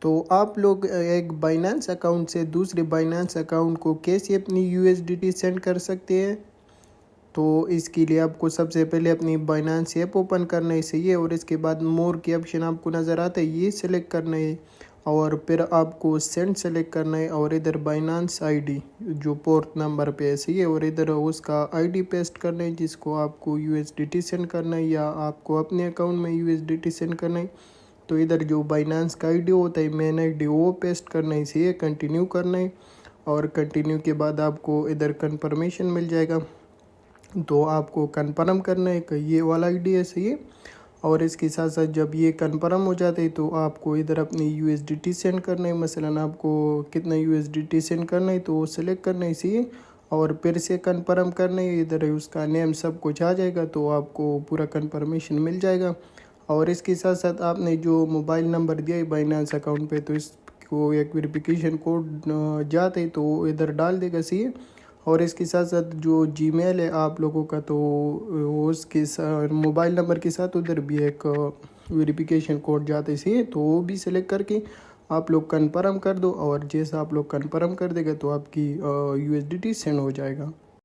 तो आप लोग एक बाइनेंस अकाउंट से दूसरे बाइनेंस अकाउंट को कैसे अपनी यूएसडीटी सेंड कर सकते हैं। तो इसके लिए आपको सबसे पहले अपनी बाइनेंस ऐप ओपन करना है, सही है। और इसके बाद मोर के ऑप्शन आपको नज़र आता है, ये सिलेक्ट करना है और फिर आपको सेंड सेलेक्ट करना है और इधर बाइनेंस आईडी जो फोर्थ नंबर पे है, सही है। और इधर उसका आईडी पेस्ट करना है जिसको आपको यूएसडीटी सेंड करना है या आपको अपने अकाउंट में यूएसडीटी सेंड करना है। तो इधर जो बाइनेंस का आईडी होता है, मेन आईडी, वो पेस्ट करना है, सही है। कंटिन्यू करना है और कंटिन्यू के बाद आपको इधर कन्फर्मेशन मिल जाएगा। तो आपको कन्फर्म करना है कि ये वाला आईडी है, सही है। और इसके साथ साथ जब ये कन्फर्म हो जाते हैं तो आपको इधर अपनी यूएसडीटी सेंड करना है। मसलन आपको कितना यूएसडीटी सेंड करना है तो वो सिलेक्ट करना है, सही है। और फिर से कन्फर्म करना है, इधर उसका नेम सब कुछ आ जाएगा तो आपको पूरा कन्फर्मेशन मिल जाएगा। और इसके साथ साथ आपने जो मोबाइल नंबर दिया है बाइनेंस अकाउंट पे, तो इसको एक वेरिफिकेशन कोड जाते तो इधर डाल देगा, सही है। और इसके साथ साथ जो जीमेल है आप लोगों का, तो उसके साथ मोबाइल नंबर के साथ उधर भी एक वेरिफिकेशन कोड जाते, सही है। तो वो भी सिलेक्ट करके आप लोग कन्फर्म कर दो और जैसा आप लोग कन्फर्म कर देगा तो आपकी यूएसडीटी सेंड हो जाएगा।